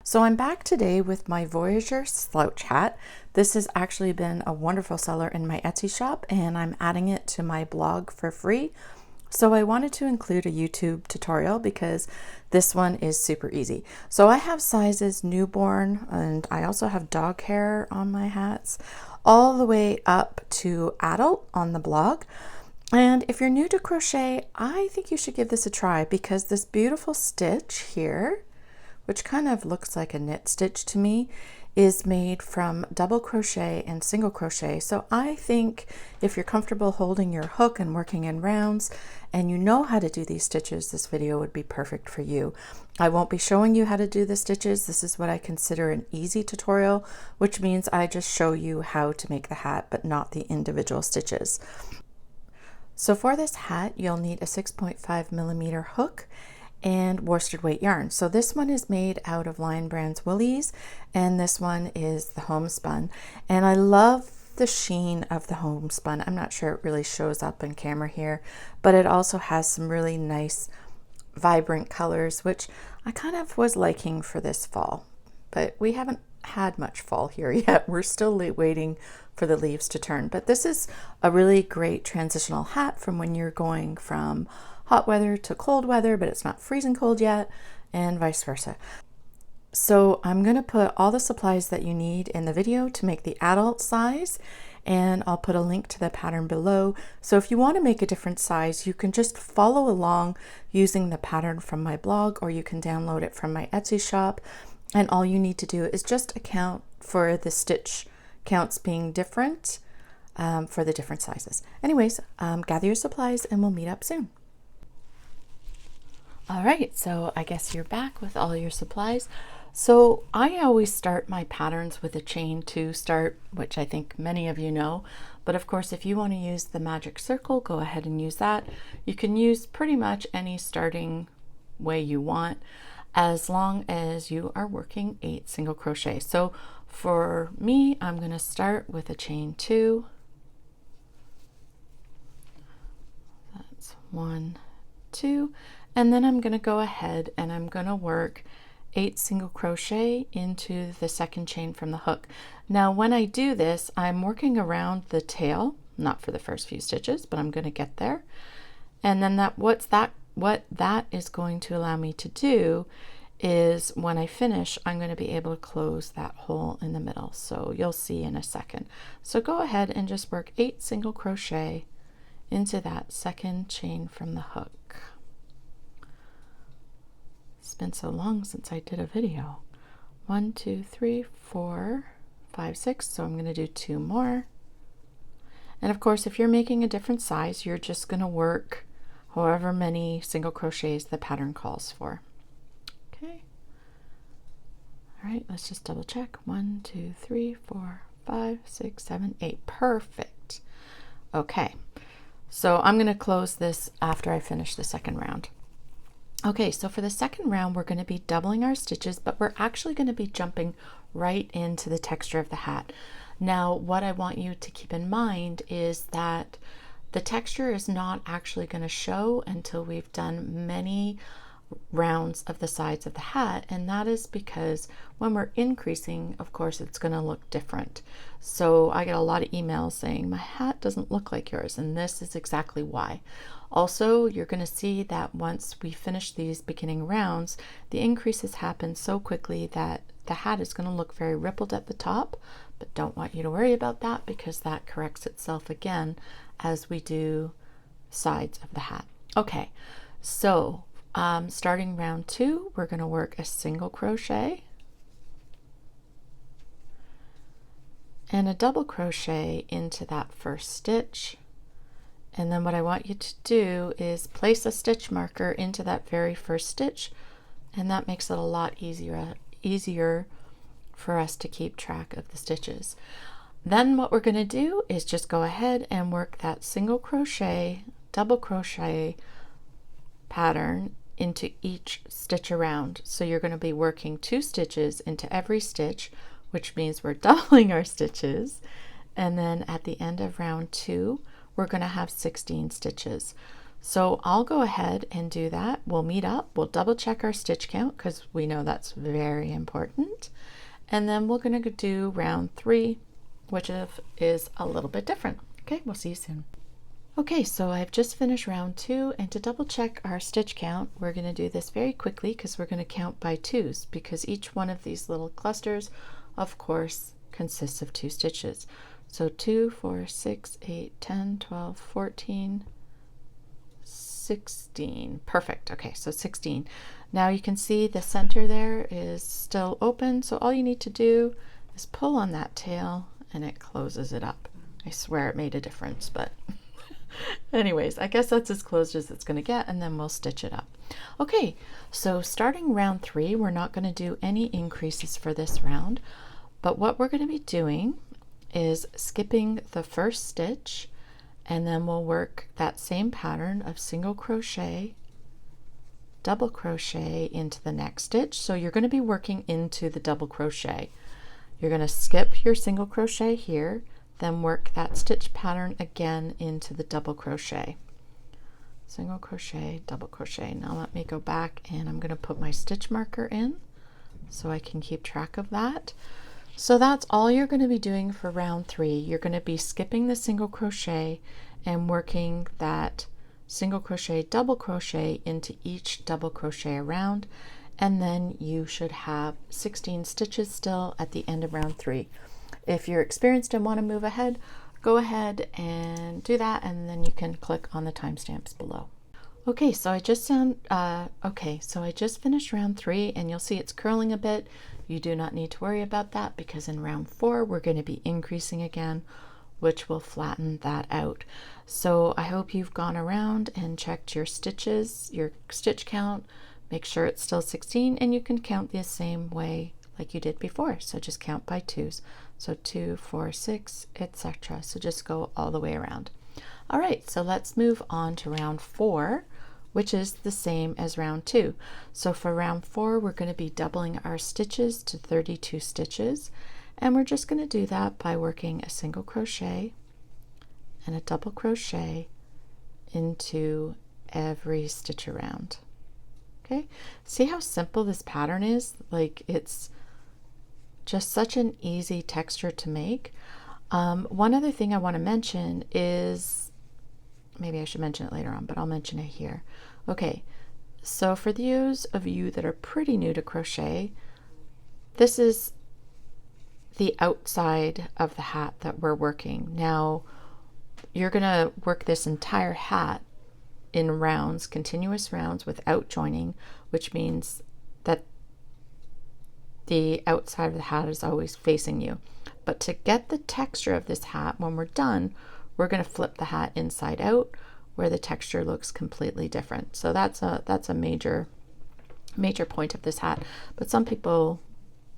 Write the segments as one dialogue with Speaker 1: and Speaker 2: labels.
Speaker 1: So I'm back today with my Voyager Slouch Hat. This has actually been a wonderful seller in my Etsy shop, and I'm adding it to my blog for free. So I wanted to include a YouTube tutorial because this one is super easy. So I have sizes newborn, and I also have dog hair on my hats, all the way up to adult on the blog. And if you're new to crochet, I think you should give this a try because this beautiful stitch here, which kind of looks like a knit stitch to me, is made from double crochet and single crochet. So I think if you're comfortable holding your hook and working in rounds and you know how to do these stitches, this video would be perfect for you. I won't be showing you how to do the stitches. This is what I consider an easy tutorial, which means I just show you how to make the hat, but not the individual stitches. So for this hat, you'll need a 6.5mm hook and worsted weight yarn. So this one is made out of Lion Brand's Woolies, and this one is the Homespun. And I love the sheen of the Homespun. I'm not sure it really shows up in camera here, but it also has some really nice vibrant colors, which I kind of was liking for this fall. But we haven't had much fall here yet. We're still waiting for the leaves to turn. But this is a really great transitional hat from when you're going from hot weather to cold weather, but it's not freezing cold yet, and vice versa. So I'm going to put all the supplies that you need in the video to make the adult size, and I'll put a link to the pattern below. So if you want to make a different size, you can just follow along using the pattern from my blog, or you can download it from my Etsy shop. And all you need to do is just account for the stitch counts being different for the different sizes. Anyways, gather your supplies and we'll meet up soon. All right, so I guess you're back with all your supplies. So I always start my patterns with a chain to start, which I think many of you know. But of course, if you want to use the magic circle, go ahead and use that. You can use pretty much any starting way you want, as long as you are working 8 single crochet. So for me, I'm going to start with a chain 2. That's 1, 2. And then I'm going to go ahead and I'm going to work 8 single crochet into the second chain from the hook. Now when I do this, I'm working around the tail, not for the first few stitches, but I'm going to get there. And then what that is going to allow me to do is when I finish, I'm going to be able to close that hole in the middle. So you'll see in a second. So go ahead and just work 8 single crochet into that second chain from the hook. It's been so long since I did a video. 1, 2, 3, 4, 5, 6. So I'm going to do 2 more. And of course, if you're making a different size, you're just going to work however many single crochets the pattern calls for. Okay. All right, let's just double check. 1, 2, 3, 4, 5, 6, 7, 8. Perfect. Okay. So I'm going to close this after I finish the second round. Okay, so for the second round, we're going to be doubling our stitches, but we're actually going to be jumping right into the texture of the hat. Now, what I want you to keep in mind is that the texture is not actually going to show until we've done many rounds of the sides of the hat, and that is because when we're increasing, of course, it's going to look different. So I get a lot of emails saying my hat doesn't look like yours, and this is exactly why. Also, you're going to see that once we finish these beginning rounds, the increases happen so quickly that the hat is going to look very rippled at the top, but don't want you to worry about that because that corrects itself again as we do sides of the hat. Okay, so starting round 2, we're going to work a single crochet and a double crochet into that first stitch. And then what I want you to do is place a stitch marker into that very first stitch, and that makes it a lot easier for us to keep track of the stitches. Then what we're going to do is just go ahead and work that single crochet, double crochet pattern into each stitch around. So you're going to be working 2 stitches into every stitch, which means we're doubling our stitches. And then at the end of round 2, we're going to have 16 stitches. So I'll go ahead and do that. We'll meet up, we'll double check our stitch count because we know that's very important. And then we're going to do round 3, which is a little bit different. Okay, we'll see you soon. Okay, so I've just finished round 2, and to double check our stitch count, we're going to do this very quickly because we're going to count by 2s, because each one of these little clusters, of course, consists of 2 stitches. So 2, 4, 6, 8, 10, 12, 14, 16. Perfect. Okay, so 16. Now you can see the center there is still open, so all you need to do is pull on that tail and it closes it up. I swear it made a difference, but anyways, I guess that's as close as it's going to get, and then we'll stitch it up. Okay, so starting round 3, we're not going to do any increases for this round, but what we're going to be doing is skipping the first stitch, and then we'll work that same pattern of single crochet, double crochet into the next stitch. So you're going to be working into the double crochet. You're going to skip your single crochet here, then work that stitch pattern again into the double crochet. Single crochet, double crochet. Now let me go back and I'm going to put my stitch marker in so I can keep track of that. So that's all you're going to be doing for round 3. You're going to be skipping the single crochet and working that single crochet, double crochet into each double crochet around, and then you should have 16 stitches still at the end of round 3. If you're experienced and want to move ahead, go ahead and do that, and then you can click on the timestamps below. Okay, so I just finished round 3, and you'll see it's curling a bit. You do not need to worry about that because in round 4 we're going to be increasing again, which will flatten that out. So I hope you've gone around and checked your stitches, your stitch count, make sure it's still 16, and you can count the same way like you did before. So just count by 2s. So 2, 4, 6, etc. So just go all the way around. All right, so let's move on to round 4, which is the same as round 2. So for round 4, we're going to be doubling our stitches to 32 stitches, and we're just going to do that by working a single crochet and a double crochet into every stitch around. Okay, see how simple this pattern is? Like, it's just such an easy texture to make. One other thing I want to mention is, maybe I should mention it later on, but I'll mention it here. Okay, so for those of you that are pretty new to crochet, this is the outside of the hat that we're working. Now, you're going to work this entire hat in rounds, continuous rounds without joining, which means that the outside of the hat is always facing you. But to get the texture of this hat, when we're done, we're going to flip the hat inside out where the texture looks completely different. So that's a major point of this hat. But some people,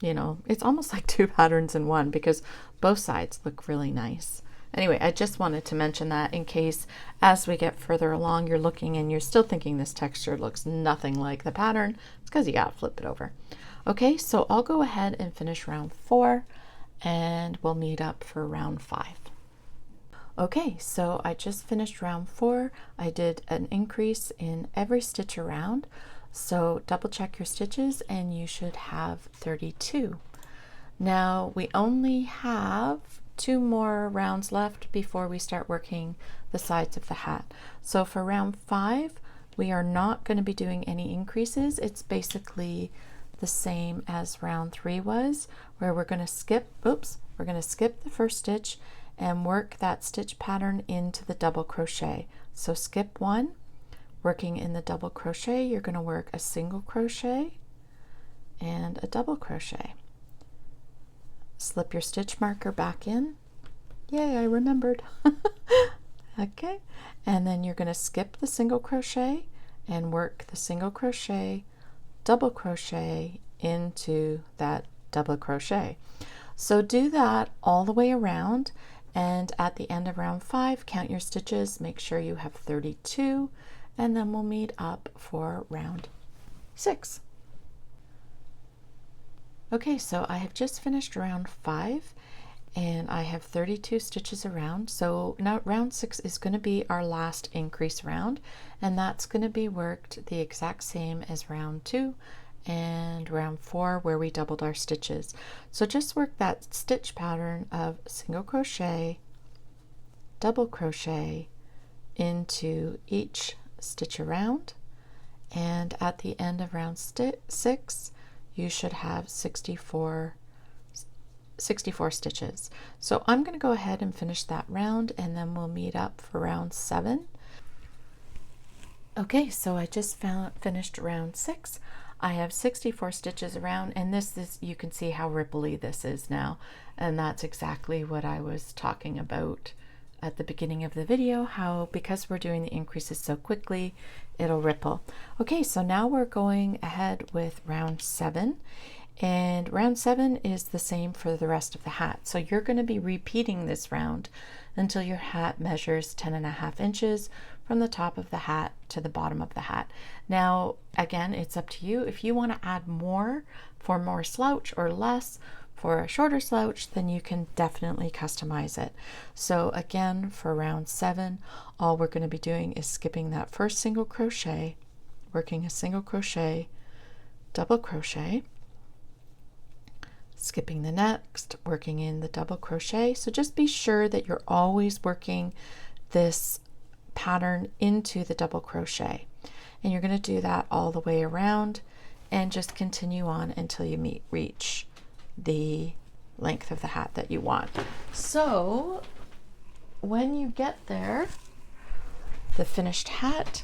Speaker 1: you know, it's almost like 2 patterns in one because both sides look really nice. Anyway, I just wanted to mention that in case as we get further along you're looking and you're still thinking this texture looks nothing like the pattern. It's because you gotta flip it over. Okay, so I'll go ahead and finish round 4 and we'll meet up for round 5. Okay, so I just finished round 4. I did an increase in every stitch around. So double check your stitches and you should have 32. Now we only have 2 more rounds left before we start working the sides of the hat. So for round 5, we are not going to be doing any increases. It's basically the same as round 3 was, where we're going to skip the first stitch and work that stitch pattern into the double crochet. So skip 1, working in the double crochet, you're going to work a single crochet and a double crochet. Slip your stitch marker back in. Yay, I remembered. Okay, and then you're going to skip the single crochet and work the single crochet, double crochet into that double crochet. So do that all the way around, and at the end of round 5, count your stitches, make sure you have 32, and then we'll meet up for round 6. Okay, so I have just finished round 5, and I have 32 stitches around. So now round 6 is going to be our last increase round, and that's going to be worked the exact same as round 2 and round 4 where we doubled our stitches. So just work that stitch pattern of single crochet, double crochet into each stitch around, and at the end of round 6 you should have 64 stitches. So I'm going to go ahead and finish that round, and then we'll meet up for round 7. Okay, so I just finished round 6. I have 64 stitches around, and this is, you can see how ripply this is now, and that's exactly what I was talking about at the beginning of the video, how because we're doing the increases so quickly, it'll ripple. Okay, so now we're going ahead with round 7. And round 7 is the same for the rest of the hat. So you're going to be repeating this round until your hat measures 10.5 inches from the top of the hat to the bottom of the hat. Now, again, it's up to you. If you want to add more for more slouch or less for a shorter slouch, then you can definitely customize it. So again, for round 7, all we're going to be doing is skipping that first single crochet, working a single crochet, double crochet, skipping the next, working in the double crochet. So just be sure that you're always working this pattern into the double crochet, and you're going to do that all the way around and just continue on until you reach the length of the hat that you want. So when you get there, the finished hat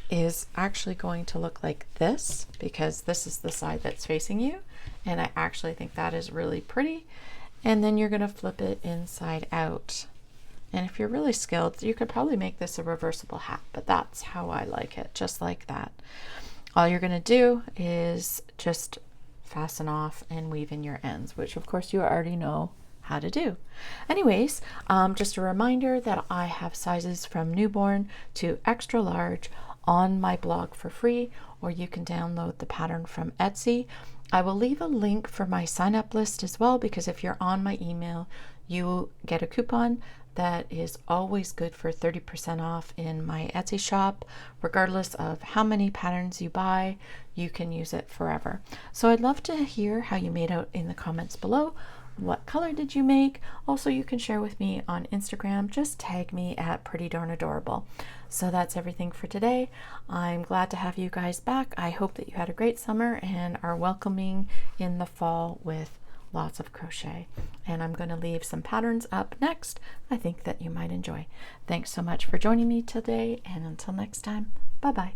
Speaker 1: is actually going to look like this, because this is the side that's facing you, and I actually think that is really pretty. And then you're going to flip it inside out, and if you're really skilled, you could probably make this a reversible hat, but that's how I like it, just like that. All you're going to do is just fasten off and weave in your ends, which of course you already know how to do. Anyways, just a reminder that I have sizes from newborn to extra large on my blog for free, or you can download the pattern from Etsy. I will leave a link for my sign up list as well, because if you're on my email, you will get a coupon that is always good for 30% off in my Etsy shop. Regardless of how many patterns you buy, you can use it forever. So I'd love to hear how you made out in the comments below. What color did you make? Also, you can share with me on Instagram. Just tag me at Pretty Darn Adorable. So that's everything for today. I'm glad to have you guys back. I hope that you had a great summer and are welcoming in the fall with lots of crochet. And I'm going to leave some patterns up next I think that you might enjoy. Thanks so much for joining me today, and until next time, bye bye.